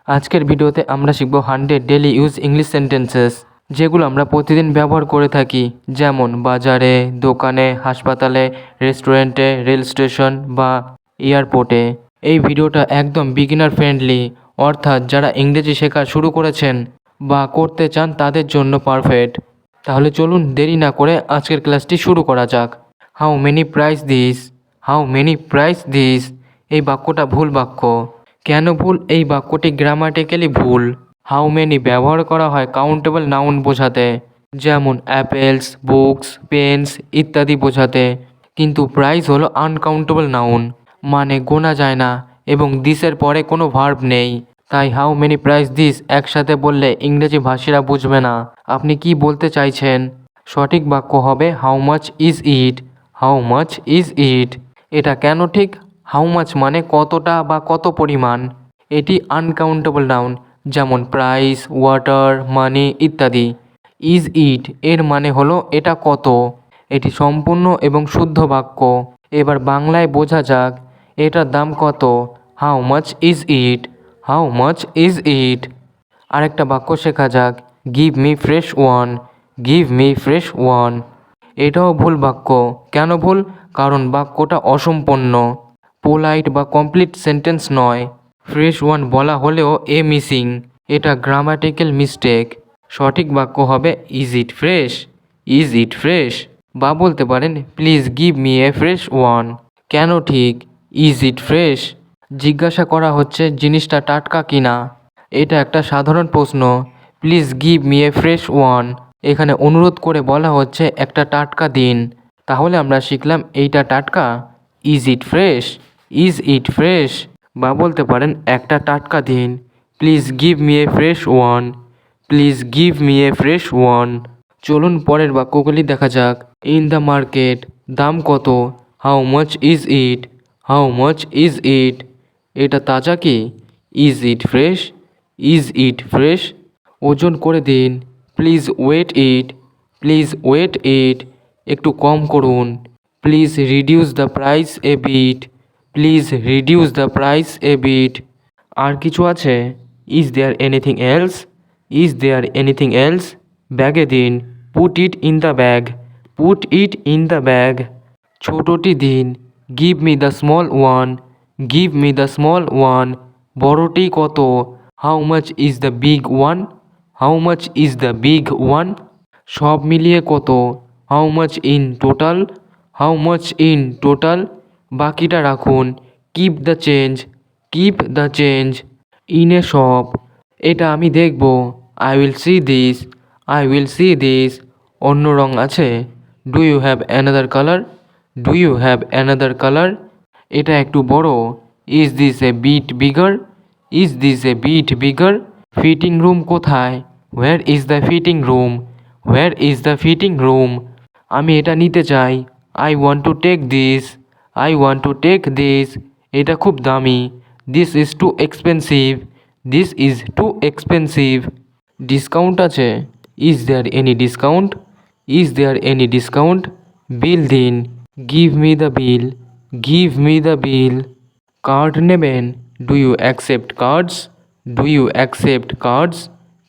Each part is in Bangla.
আজকের ভিডিওতে আমরা শিখব 100 ডেলি ইউজ ইংলিশ সেন্টেন্সেস, যেগুলো আমরা প্রতিদিন ব্যবহার করে থাকি, যেমন বাজারে, দোকানে, হাসপাতালে, রেস্টুরেন্টে, রেল স্টেশন বা এয়ারপোর্টে। এই ভিডিওটা একদম বিগিনার ফ্রেন্ডলি, অর্থাৎ যারা ইংরেজি শেখা শুরু করেছেন বা করতে চান তাদের জন্য পারফেক্ট। তাহলে চলুন দেরি না করে আজকের ক্লাসটি শুরু করা যাক। How many price this? How many price this? এই বাক্যটা ভুল বাক্য। কেন ভুল? এই বাক্যটি গ্রামাটিক্যালি ভুল। হাউ মেনি ব্যবহার করা হয় কাউন্টেবল নাউন বোঝাতে, যেমন অ্যাপেলস, বুকস, পেন্স ইত্যাদি বোঝাতে, কিন্তু প্রাইস হলো আনকাউন্টেবল নাউন, মানে গোনা যায় না এবং দিসের পরে কোনো ভার্ব নেই। তাই হাউ মেনি প্রাইস দিস একসাথে বললে ইংরেজি ভাষীরা বুঝবে না আপনি কি বলতে চাইছেন। সঠিক বাক্য হবে how much is it? How much is it? এটা কেন ঠিক? হাউ মাচ মানে কতটা বা কত পরিমাণ। এটি আনকাউন্টেবল নাউন, যেমন প্রাইস, ওয়াটার, মানি ইত্যাদি। ইজ ইট এর মানে হলো এটা কত। এটি সম্পূর্ণ এবং শুদ্ধ বাক্য। এবার বাংলায় বোঝা যাক এটার দাম কত। How much is it? How much is ইট? আরেকটা বাক্য শেখা যাক, give me fresh one. Give me fresh one. এটাও ভুল বাক্য। কেন ভুল? কারণ বাক্যটা অসম্পূর্ণ, পোলাইট বা কমপ্লিট সেন্টেন্স নয়। ফ্রেশ ওয়ান বলা হলেও এ মিসিং, এটা গ্রামাটিক্যাল মিস্টেক। সঠিক বাক্য হবে is it fresh? Is it fresh? বা বলতে পারেন please give me a fresh one. কেন ঠিক? Is it fresh? জিজ্ঞাসা করা হচ্ছে জিনিসটা টাটকা কিনা। এটা একটা সাধারণ প্রশ্ন। Please give me a fresh one এখানে অনুরোধ করে বলা হচ্ছে একটা টাটকা দিন। তাহলে আমরা শিখলাম এইটা টাটকা। Is it fresh? Is it fresh? বা বলতে পারেন একটা টাটকা দিন। Please give me a fresh one. Please give me a fresh one. চলুন পরের বাক্যগুলি দেখা যাক। ইন দ্য মার্কেট, দাম কত? How much is it? How much is it? এটা তাজা কি? Is it fresh? Is it fresh? ওজন করে দিন। Please weight it. Please weight it? একটু কম করুন। Please reduce the price a bit. Please reduce the price a bit? আর কিছু আছে? Is there anything else? Is there anything else? ব্যাগে দিন। Put it in the bag. Put it in the bag? ছোটটি দিন। Give me the small one. Give me the small one? বড়টি কত? How much is the big one? How much is the big one? সব মিলিয়ে কত? How much in total? How much in total? বাকিটা রাখুন। Keep the change. Keep the change? ইনে সব? এটা আমি দেখব। I will see this. I will see this? অন্য রং আছে? Do you have another colour? Do you have another colour? এটা একটু বড়। Is this a bit bigger? Is this a bit bigger? Fitting room কোথায়? Where is the fitting room? Where is the fitting room? আমি এটা নিতে চাই। I want to take this. I want to take this? এটা খুব দামি। This is too expensive. This is too expensive? Discount আছে? Is there any discount? Is there any discount? Bill দিন। Give me the bill. Give me the bill? Card নেবেন? Do you accept cards? Do you accept cards?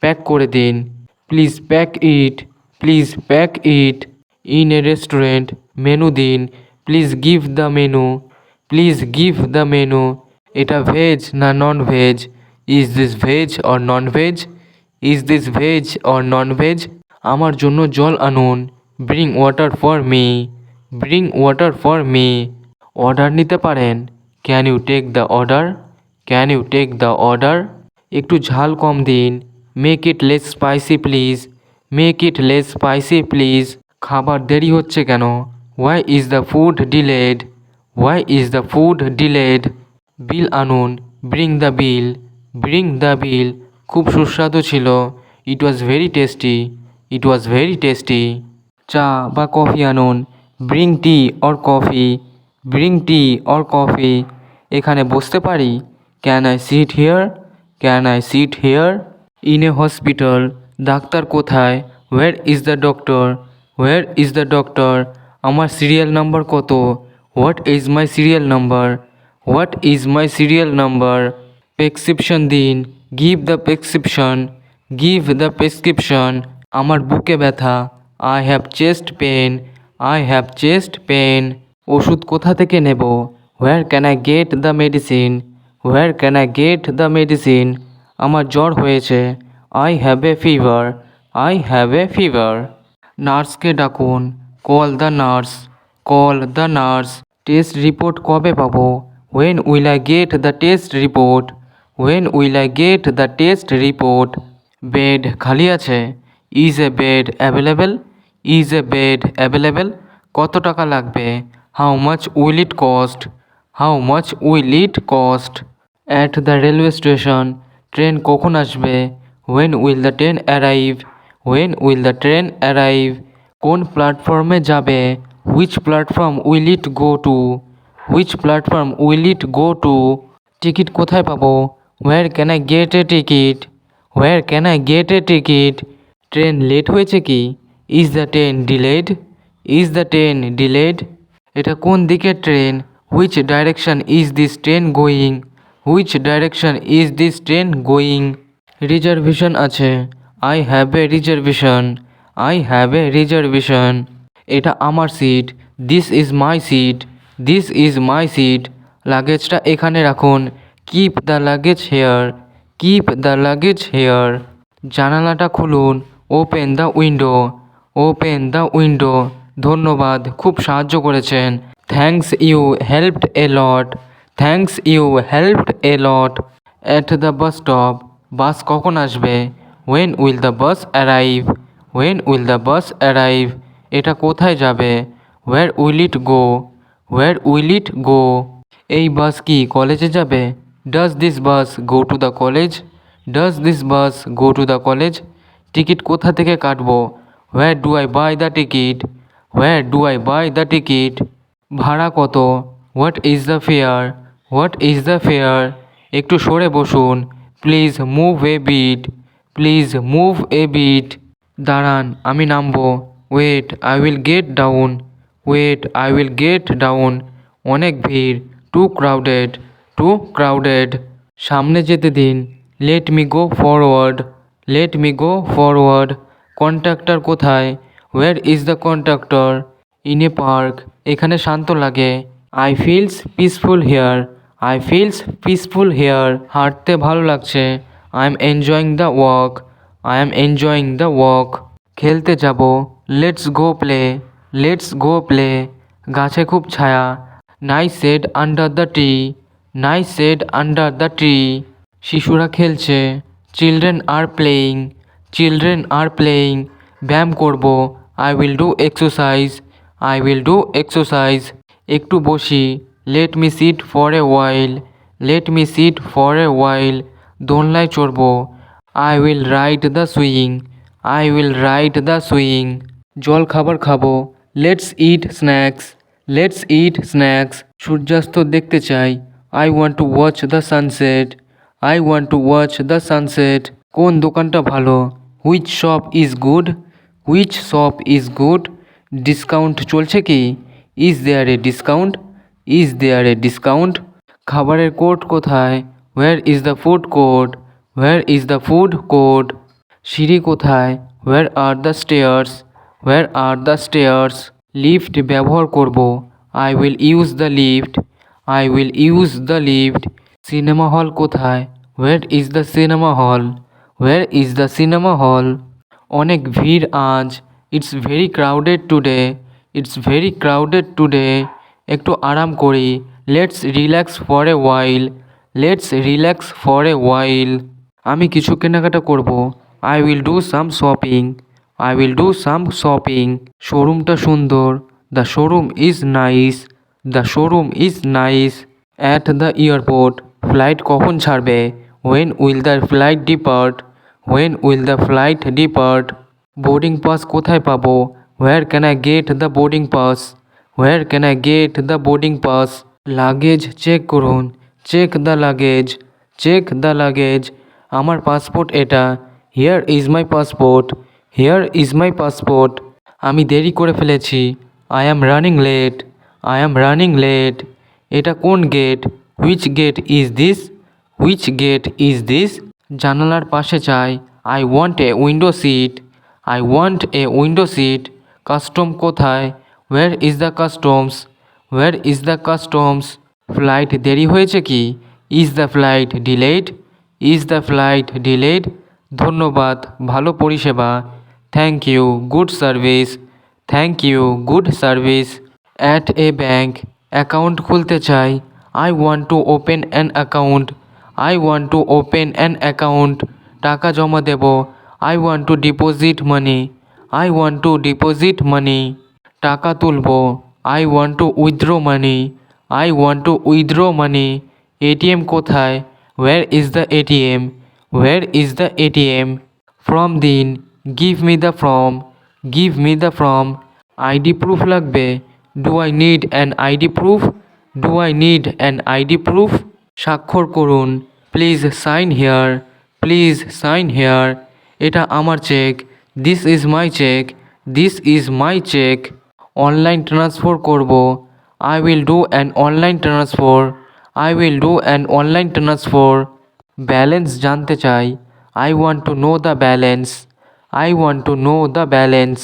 Pack করে দিন। Please pack it. Please pack it? In a restaurant, menu দিন। Please give the menu. Please give the menu? এটা ভেজ না non veg? Is this veg or non veg? Is this veg or non veg? আমার জন্য জল আনুন। Bring water for me. Bring water for me? Order নিতে পারেন? Can you take the order? Can you take the order? একটু ঝাল কম দিন। Make it less spicy please. Make it less spicy please? খাবার দেরি হচ্ছে কেন? Why is the food delayed? Why is the food delayed? Bill আনুন। Bring the bill. Bring the bill? খুব সুস্বাদু ছিল। It was very tasty. It was very tasty? চা বা কফি আনুন। Bring tea or coffee. Bring tea or coffee? এখানে বসতে পারি? Can I sit here? Can I sit here? In a hospital, doctor কোথায়? Where is the doctor? Where is the doctor? আমার সিরিয়াল নাম্বার কত? What is my serial number? What is my serial number? Prescription দিন। Give the prescription, give the prescription. আমার বুকে ব্যথা, I have chest pain, I have chest pain. ওষুধ কোথা থেকে নেব, where can I get the medicine, where can I get the medicine. আমার জ্বর হয়েছে, I have a fever, I have a fever. নার্সকে ডাকুন, call the nurse, call the nurse. Test report কবে পাবো, when will I get the test report, when will I get the test report. Bed খালি আছে, is a bed available, is a bed available. কত টাকা লাগবে, how much will it cost, how much will it cost. At the railway station, train কখন আসবে, when will the train arrive, when will the train arrive. কোন প্ল্যাটফর্মে যাবে, which platform will it go to, which platform will it go to. Ticket কোথায় পাবো, where can I get a ticket, where can I get a ticket. Train late হয়েছে কি, is the train delayed, is the train delayed. এটা কোন দিকের train, which direction is this train going, which direction is this train going. Reservation আছে, I have a reservation, I have a reservation. এটা আমার seat, this is my seat, this is my seat. লাগেজটা এখানে রাখুন, keep the luggage here, keep the luggage here. জানালাটা খুলুন, open the window, open the window. ধন্যবাদ, খুব সাহায্য করেছেন। Thanks you helped a lot, thanks you helped a lot. At the bus stop, bus কখন আসবে, when will the bus arrive, when will the bus arrive. এটা কোথায় যাবে, where will it go, where will it গো। এই বাস কি কলেজে যাবে, does this bus go to the college, does this bus go to the college. Ticket কোথা থেকে কাটবো, where do I buy the ticket, where do I buy the ticket. ভাড়া কত, what is the fare, what is the fare. একটু সরে বসুন, please move a bit, please move a bit. দাঁড়ান আমি নামবো, wait I will get down, wait I will get down. অনেক ভিড়, টু ক্রাউডেড, টু ক্রাউডেড। সামনে যেতে দিন, let me go forward, let me go forward. Contractor কোথায়, where is the contractor. In a park, এখানে শান্ত লাগে। I feels peaceful here, I feels peaceful here. হাঁটতে ভালো লাগছে, I am enjoying the walk, I am enjoying the walk. খেলতে যাব, let's go play, let's go play. গাছে খুব ছায়া, nice shade under the tree, nice shade under the tree. শিশুরা খেলছে, children are playing, children are playing. ব্যায়াম করব, I will do exercise, I will do exercise. একটু বসি, let me sit for a while, let me sit for a while. দোলনায় চড়ব, I will ride the swing, I will ride the swing. জল খাবার খাবো, let's eat snacks, let's eat snacks. সূর্যাস্ত দেখতে চাই, I want to watch the sunset, I want to watch the sunset. কোন দোকানটা ভালো, which shop is good, which shop is good. Discount চলছে কি, is there a discount, is there a discount. খাবারের কোর্ট কোথায়, where is the food court, where is the food court. সিঁড়ি কোথায়, where are the stairs, where are the stairs. Lift ব্যবহার করব, I will use the lift, I will use the lift. Cinema hall কোথায়, where is the cinema hall, where is the cinema hall. অনেক ভিড় আজ, it's very crowded today, it's very crowded today. একটু আরাম করি, let's relax for a while, let's relax for a while. আমি কিছু কেনাকাটা করব, I will do some shopping, I will do some shopping. শোরুমটা সুন্দর, the showroom is nice, the showroom is nice. At the airport, flight কখন ছাড়বে, when will the flight depart, when will the flight depart. Boarding pass কোথায় পাবো, where can I get the boarding pass, where can I get the boarding pass. Luggage check করুন, check the luggage, check the luggage. আমার পাসপোর্ট এটা, here is my passport, here is my passport. আমি দেরি করে ফেলেছি, I am running late, I am running late. এটা কোন gate, which gate is this, which gate is this. জানালার পাশে চাই, I want a window seat, I want a window seat. Custom কোথায়, where is the customs, where is the customs. Flight দেরি হয়েছে কি, is the flight delayed, is the flight delayed. ধন্যবাদ, ভালো পরিষেবা, thank you, good service, thank you, good service. At a bank, account খুলতে চাই, I want to open an account, I want to open an account. টাকা জমা দেব, I want to deposit money, I want to deposit money. টাকা তুলব, I want to withdraw money, I want to withdraw money. ATM কোথায়, where is the ATM, where is the ATM. Form দিন, give me the form, give me the form. ID proof লাগবে, do I need an ID proof, do I need an ID proof. স্বাক্ষর করুন, please sign here, please sign here. এটা আমার cheque, this is my cheque, this is my cheque. Online transfer করব, I will do an online transfer, I will do an online transfer. Balance জানতে চাই, I want to know the balance, I want to know the balance.